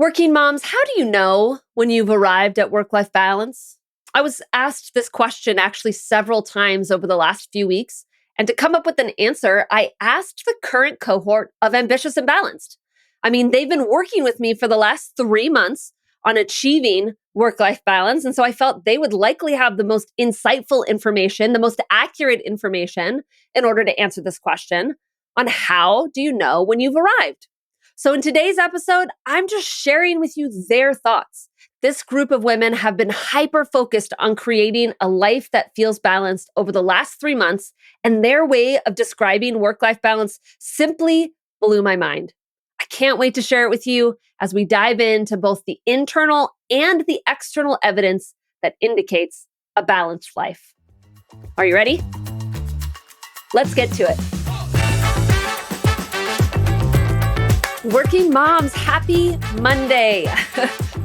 Working moms, how do you know when you've arrived at work-life balance? I was asked this question actually several times over the last few weeks. And to come up with an answer, I asked the current cohort of Ambitious and Balanced. They've been working with me for the last 3 months on achieving work-life balance. And so I felt they would likely have the most insightful information, the most accurate information in order to answer this question on how do you know when you've arrived? So in today's episode, I'm just sharing with you their thoughts. This group of women have been hyper-focused on creating a life that feels balanced over the last 3 months, and their way of describing work-life balance simply blew my mind. I can't wait to share it with you as we dive into both the internal and the external evidence that indicates a balanced life. Are you ready? Let's get to it. Working moms, happy Monday.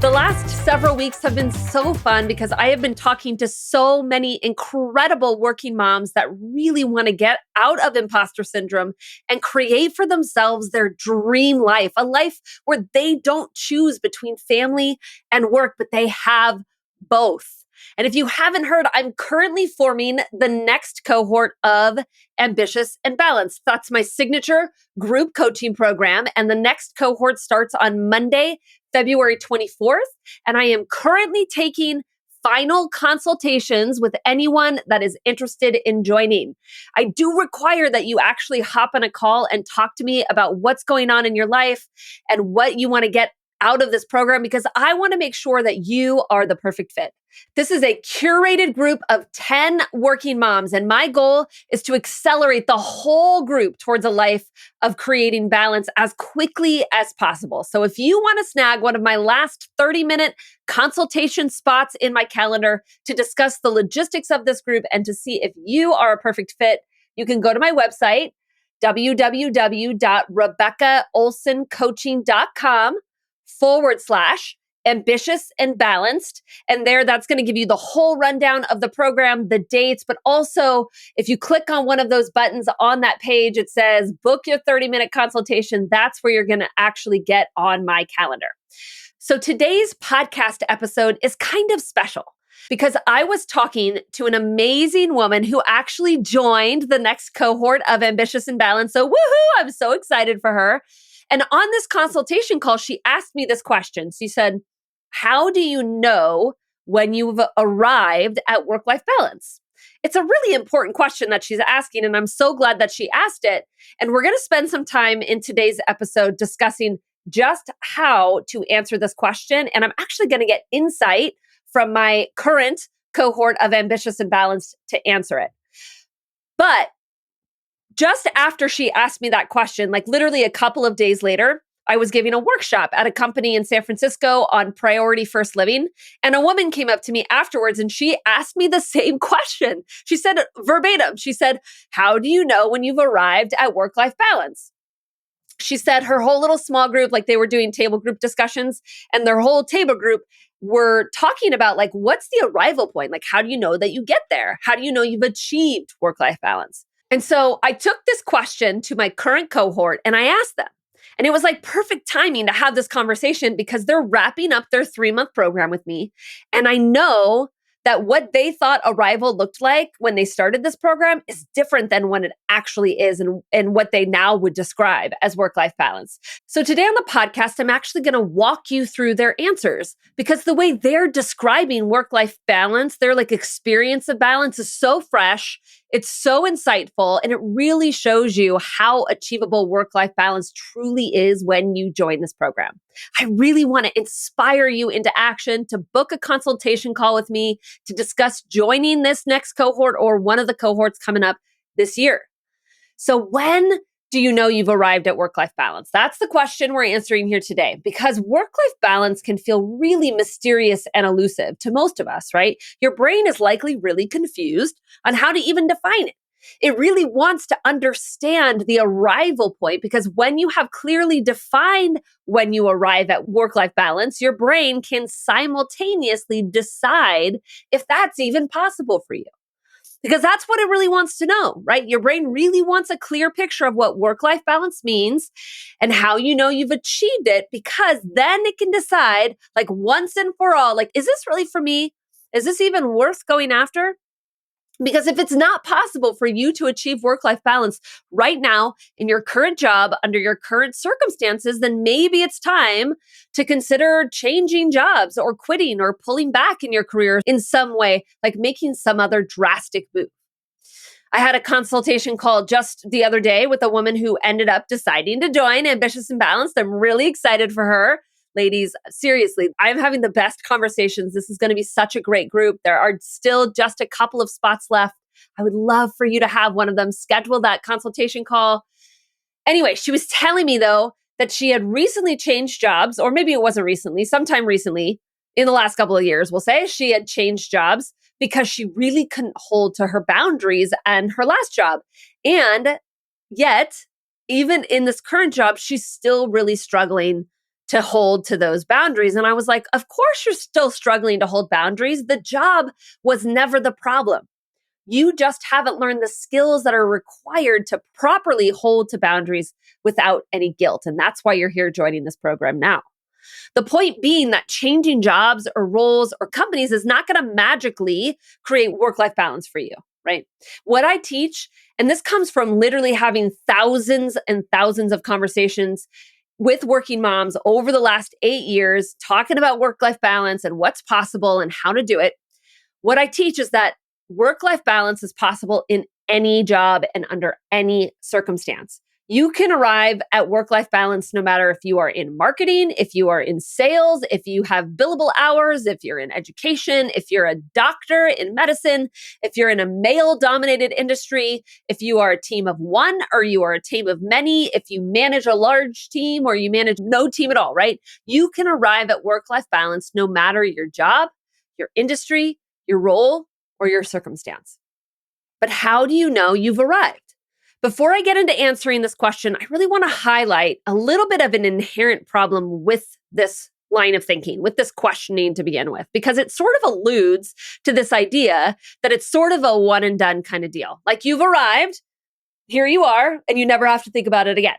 The last several weeks have been so fun because I have been talking to so many incredible working moms that really want to get out of imposter syndrome and create for themselves their dream life, a life where they don't choose between family and work, but they have both. And if you haven't heard, I'm currently forming the next cohort of Ambitious and Balanced. That's my signature group coaching program. And the next cohort starts on Monday, February 24th. And I am currently taking final consultations with anyone that is interested in joining. I do require that you actually hop on a call and talk to me about what's going on in your life and what you want to get out of this program, because I want to make sure that you are the perfect fit. This is a curated group of 10 working moms, and my goal is to accelerate the whole group towards a life of creating balance as quickly as possible. So if you want to snag one of my last 30-minute consultation spots in my calendar to discuss the logistics of this group and to see if you are a perfect fit, you can go to my website, www.rebeccaolsoncoaching.com/ambitious and balanced. And there, that's going to give you the whole rundown of the program, the dates, but also if you click on one of those buttons on that page, it says book your 30-minute consultation. That's where you're going to actually get on my calendar. So today's podcast episode is kind of special because I was talking to an amazing woman who actually joined the next cohort of Ambitious and Balanced. So woohoo, I'm so excited for her. And on this consultation call, she asked me this question. She said, how do you know when you've arrived at work-life balance? It's a really important question that she's asking, and I'm so glad that she asked it. And we're going to spend some time in today's episode discussing just how to answer this question. And I'm actually going to get insight from my current cohort of Ambitious and Balanced to answer it. But just after she asked me that question, like literally a couple of days later, I was giving a workshop at a company in San Francisco on priority first living. And a woman came up to me afterwards and she asked me the same question. She said verbatim, she said, how do you know when you've arrived at work-life balance? She said her whole little small group, like they were doing table group discussions, and their whole table group were talking about like, what's the arrival point? Like, how do you know that you get there? How do you know you've achieved work-life balance? And so I took this question to my current cohort and I asked them. And it was like perfect timing to have this conversation because they're wrapping up their 3-month program with me. And I know that what they thought arrival looked like when they started this program is different than what it actually is and what they now would describe as work-life balance. So today on the podcast, I'm actually going to walk you through their answers because the way they're describing work-life balance, their like experience of balance is so fresh, it's so insightful, and it really shows you how achievable work-life balance truly is when you join this program. I really want to inspire you into action to book a consultation call with me to discuss joining this next cohort or one of the cohorts coming up this year. So when do you know you've arrived at work-life balance? That's the question we're answering here today, because work-life balance can feel really mysterious and elusive to most of us, right? Your brain is likely really confused on how to even define it. It really wants to understand the arrival point because when you have clearly defined when you arrive at work-life balance, your brain can simultaneously decide if that's even possible for you. Because that's what it really wants to know, right? Your brain really wants a clear picture of what work life balance means and how you know you've achieved it, because then it can decide, like, once and for all, like, is this really for me? Is this even worth going after? Because if it's not possible for you to achieve work life balance right now in your current job under your current circumstances, then maybe it's time to consider changing jobs or quitting or pulling back in your career in some way, like making some other drastic move. I had a consultation call just the other day with a woman who ended up deciding to join Ambitious and Balanced. I'm really excited for her. Ladies, seriously, I'm having the best conversations. This is going to be such a great group. There are still just a couple of spots left. I would love for you to have one of them. Schedule that consultation call. Anyway, she was telling me, though, that she had recently changed jobs, or maybe it wasn't recently, sometime recently, in the last couple of years, we'll say, she had changed jobs because she really couldn't hold to her boundaries and her last job. And yet, even in this current job, she's still really struggling to hold to those boundaries. And I was like, of course, you're still struggling to hold boundaries. The job was never the problem. You just haven't learned the skills that are required to properly hold to boundaries without any guilt. And that's why you're here joining this program now. The point being that changing jobs or roles or companies is not going to magically create work-life balance for you, right? What I teach, and this comes from literally having thousands and thousands of conversations with working moms over the last 8 years, talking about work-life balance and what's possible and how to do it. What I teach is that work-life balance is possible in any job and under any circumstance. You can arrive at work-life balance no matter if you are in marketing, if you are in sales, if you have billable hours, if you're in education, if you're a doctor in medicine, if you're in a male-dominated industry, if you are a team of one or you are a team of many, if you manage a large team or you manage no team at all, right? You can arrive at work-life balance no matter your job, your industry, your role, or your circumstance. But how do you know you've arrived? Before I get into answering this question, I really want to highlight a little bit of an inherent problem with this line of thinking, with this questioning to begin with, because it sort of alludes to this idea that it's sort of a one and done kind of deal. Like, you've arrived, here you are, and you never have to think about it again.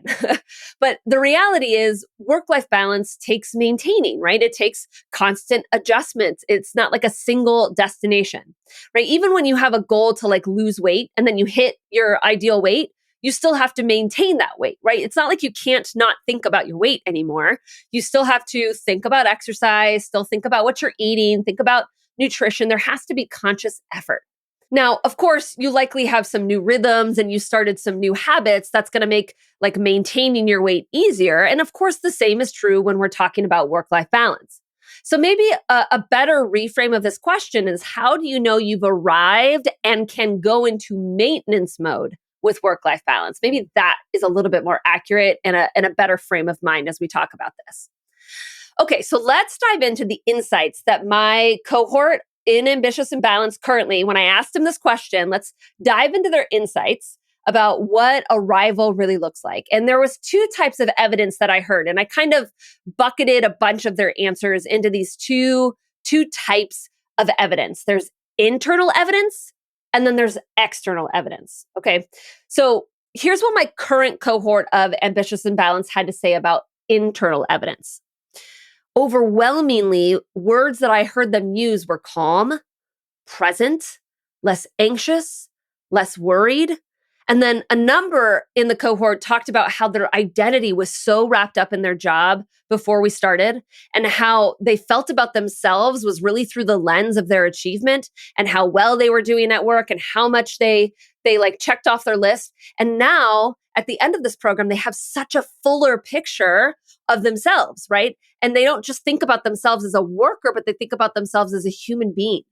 But the reality is work-life balance takes maintaining, right? It takes constant adjustments. It's not like a single destination, right? Even when you have a goal to like lose weight and then you hit your ideal weight, you still have to maintain that weight, right? It's not like you can't not think about your weight anymore. You still have to think about exercise, still think about what you're eating, think about nutrition. There has to be conscious effort. Now, of course, you likely have some new rhythms and you started some new habits that's going to make like maintaining your weight easier. And of course, the same is true when we're talking about work-life balance. So maybe a better reframe of this question is, how do you know you've arrived and can go into maintenance mode with work-life balance? Maybe that is a little bit more accurate and a better frame of mind as we talk about this. Okay, so let's dive into the insights that my cohort in Ambitious and Balanced currently, when I asked them this question, let's dive into their insights about what arrival really looks like. And there was two types of evidence that I heard, and I kind of bucketed a bunch of their answers into these two types of evidence. There's internal evidence, and then there's external evidence. Okay, so here's what my current cohort of Ambitious and Balanced had to say about internal evidence. Overwhelmingly, words that I heard them use were calm, present, less anxious, less worried. And then a number in the cohort talked about how their identity was so wrapped up in their job before we started, and how they felt about themselves was really through the lens of their achievement and how well they were doing at work and how much they like checked off their list. And now at the end of this program, they have such a fuller picture of themselves, right? And they don't just think about themselves as a worker, but they think about themselves as a human being.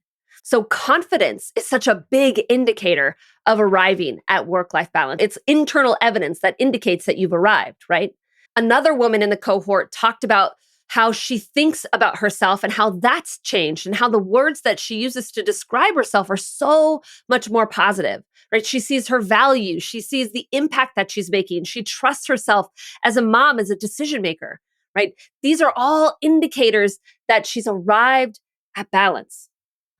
So confidence is such a big indicator of arriving at work-life balance. It's internal evidence that indicates that you've arrived, right? Another woman in the cohort talked about how she thinks about herself and how that's changed and how the words that she uses to describe herself are so much more positive, right? She sees her value. She sees the impact that she's making. She trusts herself as a mom, as a decision maker, right? These are all indicators that she's arrived at balance.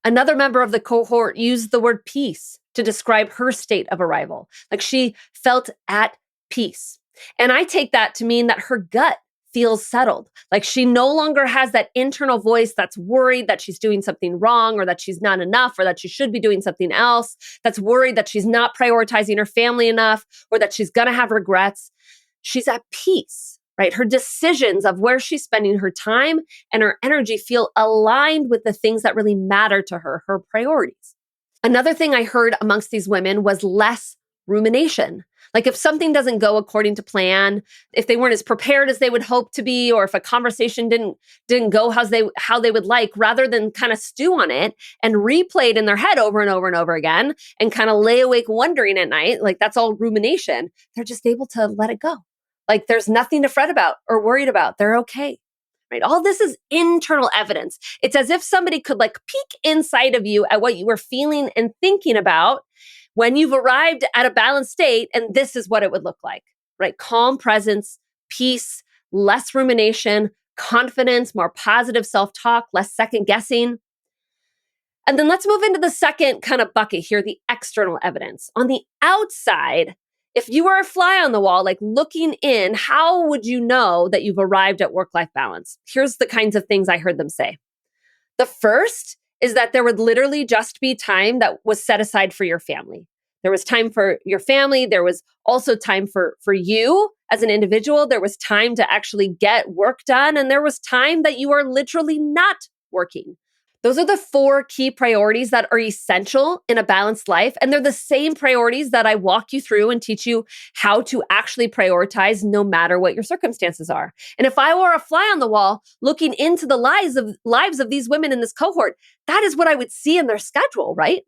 Another member of the cohort used the word peace to describe her state of arrival. Like she felt at peace. And I take that to mean that her gut feels settled. Like she no longer has that internal voice that's worried that she's doing something wrong or that she's not enough or that she should be doing something else, that's worried that she's not prioritizing her family enough or that she's going to have regrets. She's at peace, right? Her decisions of where she's spending her time and her energy feel aligned with the things that really matter to her, her priorities. Another thing I heard amongst these women was less rumination. Like if something doesn't go according to plan, if they weren't as prepared as they would hope to be, or if a conversation didn't go how they would like, rather than kind of stew on it and replay it in their head over and over and over again and kind of lay awake wondering at night, like that's all rumination. They're just able to let it go. Like there's nothing to fret about or worried about. They're okay. Right? All this is internal evidence. It's as if somebody could like peek inside of you at what you were feeling and thinking about when you've arrived at a balanced state, and this is what it would look like, right? Calm presence, peace, less rumination, confidence, more positive self-talk, less second guessing. And then let's move into the second kind of bucket here, the external evidence. On the outside, if you were a fly on the wall, like looking in, how would you know that you've arrived at work-life balance? Here's the kinds of things I heard them say. The first is that there would literally just be time that was set aside for your family. There was time for your family. There was also time for you as an individual. There was time to actually get work done. And there was time that you are literally not working. Those are the 4 key priorities that are essential in a balanced life. And they're the same priorities that I walk you through and teach you how to actually prioritize no matter what your circumstances are. And if I were a fly on the wall looking into the lives of these women in this cohort, that is what I would see in their schedule, right?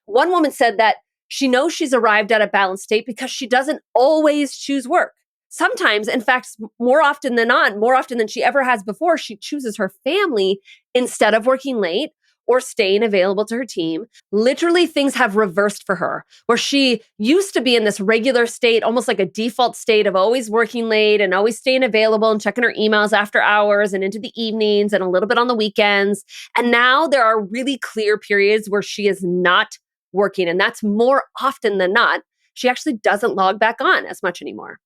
One woman said that she knows she's arrived at a balanced state because she doesn't always choose work. Sometimes, in fact, more often than not, more often than she ever has before, she chooses her family instead of working late or staying available to her team. Literally, things have reversed for her, where she used to be in this regular state, almost like a default state of always working late and always staying available and checking her emails after hours and into the evenings and a little bit on the weekends. And now there are really clear periods where she is not working. And that's more often than not. She actually doesn't log back on as much anymore.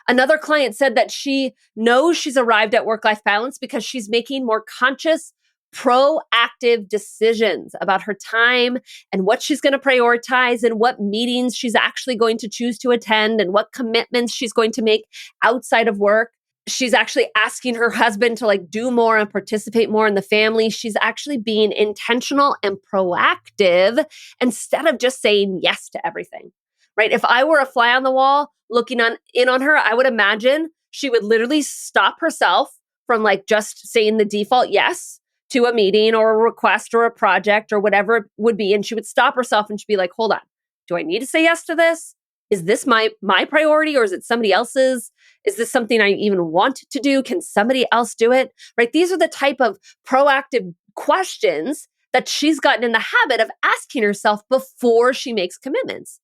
Another client said that she knows she's arrived at work-life balance because she's making more conscious, proactive decisions about her time and what she's going to prioritize and what meetings she's actually going to choose to attend and what commitments she's going to make outside of work. She's actually asking her husband to like do more and participate more in the family. She's actually being intentional and proactive instead of just saying yes to everything. Right? If I were a fly on the wall looking in on her, I would imagine she would literally stop herself from like just saying the default yes to a meeting or a request or a project or whatever it would be. And she would stop herself and she'd be like, hold on, do I need to say yes to this? Is this my priority or is it somebody else's? Is this something I even want to do? Can somebody else do it? Right? These are the type of proactive questions that she's gotten in the habit of asking herself before she makes commitments.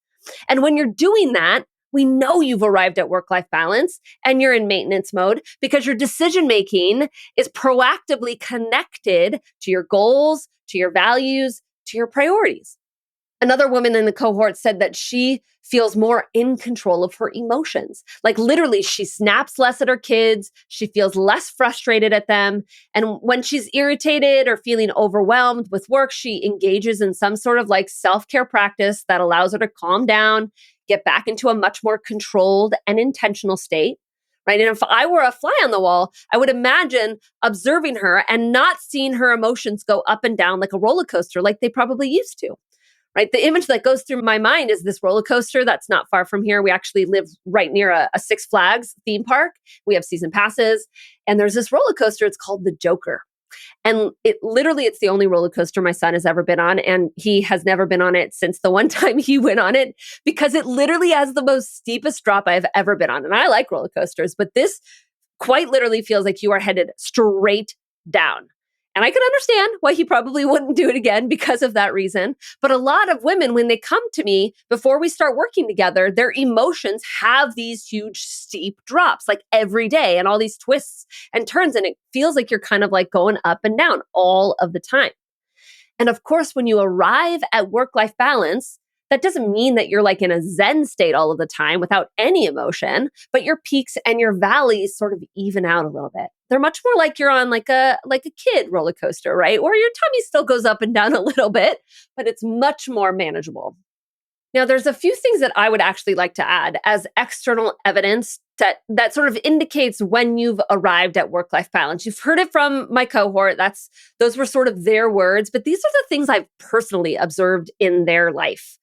And when you're doing that, we know you've arrived at work-life balance and you're in maintenance mode because your decision-making is proactively connected to your goals, to your values, to your priorities. Another woman in the cohort said that she feels more in control of her emotions. Like literally, she snaps less at her kids. She feels less frustrated at them. And when she's irritated or feeling overwhelmed with work, she engages in some sort of like self-care practice that allows her to calm down, get back into a much more controlled and intentional state. Right. And if I were a fly on the wall, I would imagine observing her and not seeing her emotions go up and down like a roller coaster, like they probably used to. Right. The image that goes through my mind is this roller coaster that's not far from here. We actually live right near a Six Flags theme park. We have season passes. And there's this roller coaster. It's called the Joker. And it's the only roller coaster my son has ever been on. And he has never been on it since the one time he went on it because it literally has the most steepest drop I've ever been on. And I like roller coasters, but this quite literally feels like you are headed straight down. And I can understand why he probably wouldn't do it again because of that reason. But a lot of women, when they come to me before we start working together, their emotions have these huge steep drops like every day and all these twists and turns. And it feels like you're kind of like going up and down all of the time. And of course, when you arrive at work-life balance, That doesn't mean that you're like in a Zen state all of the time without any emotion, but your peaks and your valleys sort of even out a little bit. They're much more like you're on like a kid roller coaster, right? Where your tummy still goes up and down a little bit, but it's much more manageable. Now, there's a few things that I would actually like to add as external evidence that sort of indicates when you've arrived at work-life balance. You've heard it from my cohort. Those were sort of their words, but these are the things I've personally observed in their life.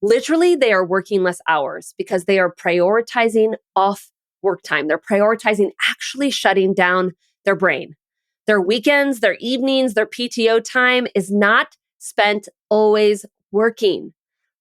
Literally, they are working less hours because they are prioritizing off work time. They're prioritizing actually shutting down their brain. Their weekends, their evenings, their PTO time is not spent always working,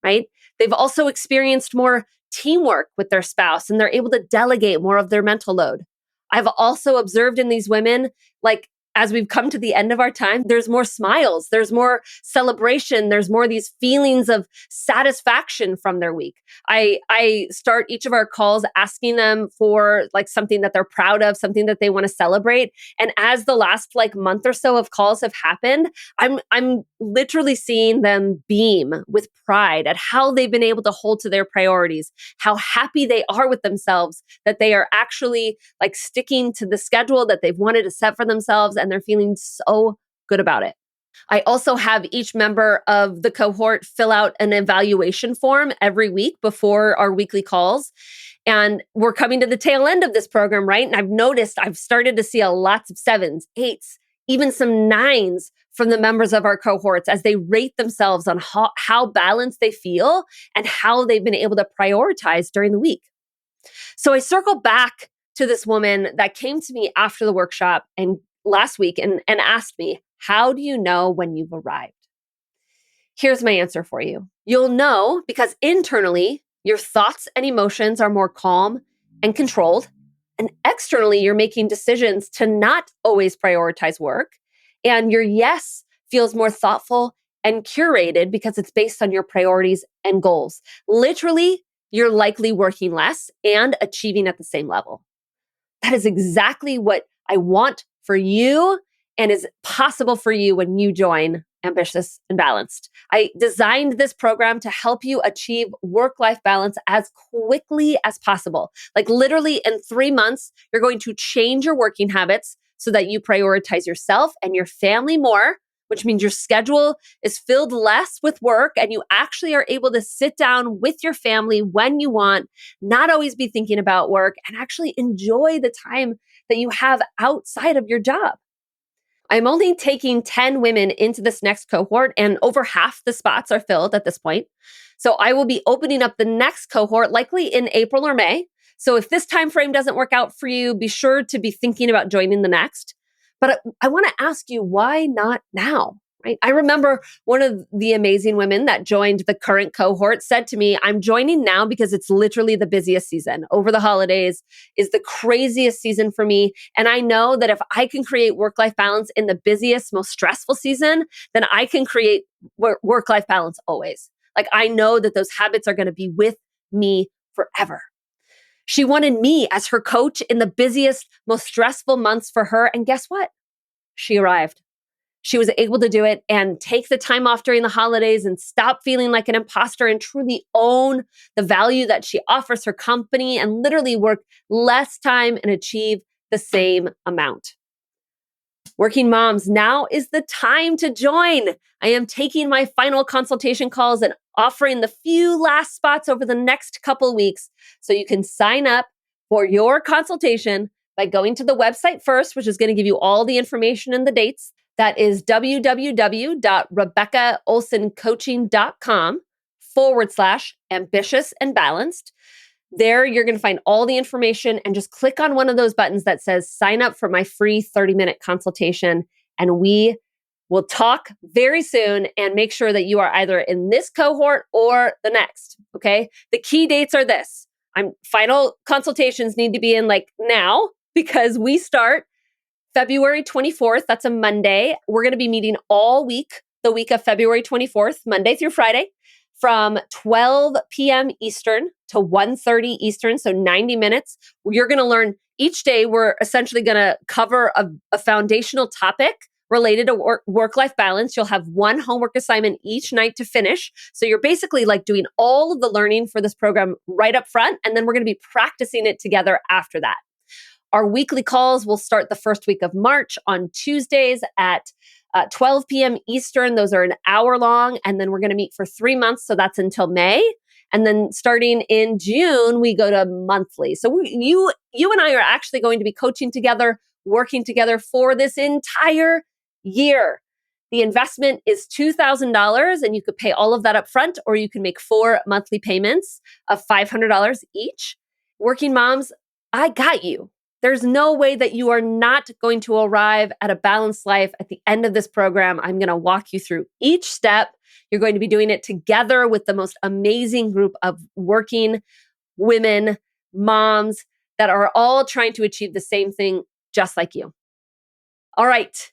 right? They've also experienced more teamwork with their spouse and they're able to delegate more of their mental load. I've also observed in these women, like as we've come to the end of our time, there's more smiles, there's more celebration, there's more these feelings of satisfaction from their week. I start each of our calls asking them for like something that they're proud of, something that they want to celebrate. And as the last like month or so of calls have happened, I'm literally seeing them beam with pride at how they've been able to hold to their priorities, how happy they are with themselves, that they are actually like sticking to the schedule that they've wanted to set for themselves, and they're feeling so good about it. I also have each member of the cohort fill out an evaluation form every week before our weekly calls. And we're coming to the tail end of this program, right? And I've started to see lots of 7s, 8s, even some 9s from the members of our cohorts as they rate themselves on how balanced they feel and how they've been able to prioritize during the week. So I circle back to this woman that came to me after the workshop and last week and asked me, how do you know when you've arrived? Here's my answer for you. You'll know because internally, your thoughts and emotions are more calm and controlled. And externally, you're making decisions to not always prioritize work. And your yes feels more thoughtful and curated because it's based on your priorities and goals. Literally, you're likely working less and achieving at the same level. That is exactly what I want for you and is possible for you when you join Ambitious and Balanced. I designed this program to help you achieve work-life balance as quickly as possible. Like literally in 3 months, you're going to change your working habits so that you prioritize yourself and your family more, which means your schedule is filled less with work and you actually are able to sit down with your family when you want, not always be thinking about work, and actually enjoy the time that you have outside of your job. I'm only taking 10 women into this next cohort, and over half the spots are filled at this point. So I will be opening up the next cohort likely in April or May. So if this time frame doesn't work out for you, be sure to be thinking about joining the next. But I want to ask you, why not now? Right? I remember one of the amazing women that joined the current cohort said to me, I'm joining now because it's literally the busiest season. Over the holidays is the craziest season for me. And I know that if I can create work-life balance in the busiest, most stressful season, then I can create work-life balance always. Like I know that those habits are going to be with me forever. She wanted me as her coach in the busiest, most stressful months for her. And guess what? She arrived. She was able to do it and take the time off during the holidays and stop feeling like an imposter and truly own the value that she offers her company and literally work less time and achieve the same amount. Working moms, now is the time to join. I am taking my final consultation calls and offering the few last spots over the next couple weeks. So you can sign up for your consultation by going to the website first, which is going to give you all the information and the dates. That is www.rebeccaolsoncoaching.com/ambitious and balanced. There, you're going to find all the information and just click on one of those buttons that says sign up for my free 30-minute consultation. And we will talk very soon and make sure that you are either in this cohort or the next. Okay. The key dates are this. Final consultations need to be in like now because we start February 24th. That's a Monday. We're going to be meeting all week, the week of February 24th, Monday through Friday, from 12 p.m. Eastern to 1:30 Eastern, so 90 minutes. You're going to learn each day. We're essentially going to cover a foundational topic related to work-life balance. You'll have one homework assignment each night to finish. So you're basically like doing all of the learning for this program right up front, and then we're going to be practicing it together after that. Our weekly calls will start the first week of March on Tuesdays at 12 p.m. Eastern. Those are an hour long, and then we're going to meet for 3 months. So that's until May. And then starting in June, we go to monthly. So you and I are actually going to be coaching together, working together for this entire year. The investment is $2,000, and you could pay all of that up front, or you can make 4 monthly payments of $500 each. Working moms, I got you. There's no way that you are not going to arrive at a balanced life at the end of this program. I'm going to walk you through each step. You're going to be doing it together with the most amazing group of working women, moms that are all trying to achieve the same thing just like you. All right.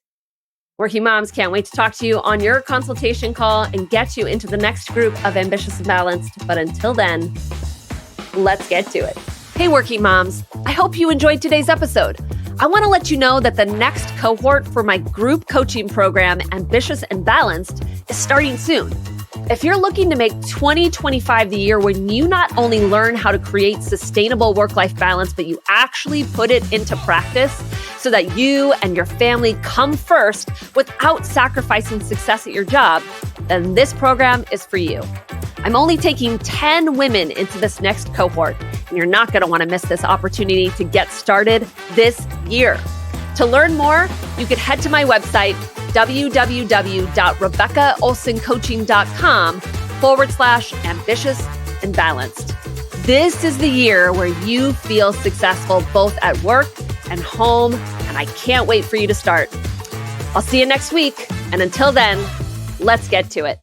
Working moms, can't wait to talk to you on your consultation call and get you into the next group of Ambitious and Balanced. But until then, let's get to it. Hey, working moms, I hope you enjoyed today's episode. I want to let you know that the next cohort for my group coaching program, Ambitious and Balanced, is starting soon. If you're looking to make 2025 the year when you not only learn how to create sustainable work-life balance, but you actually put it into practice so that you and your family come first without sacrificing success at your job, then this program is for you. I'm only taking 10 women into this next cohort, and you're not going to want to miss this opportunity to get started this year. To learn more, you could head to my website, www.rebeccaolsoncoaching.com/ambitious and balanced. This is the year where you feel successful both at work and home, and I can't wait for you to start. I'll see you next week, and until then, let's get to it.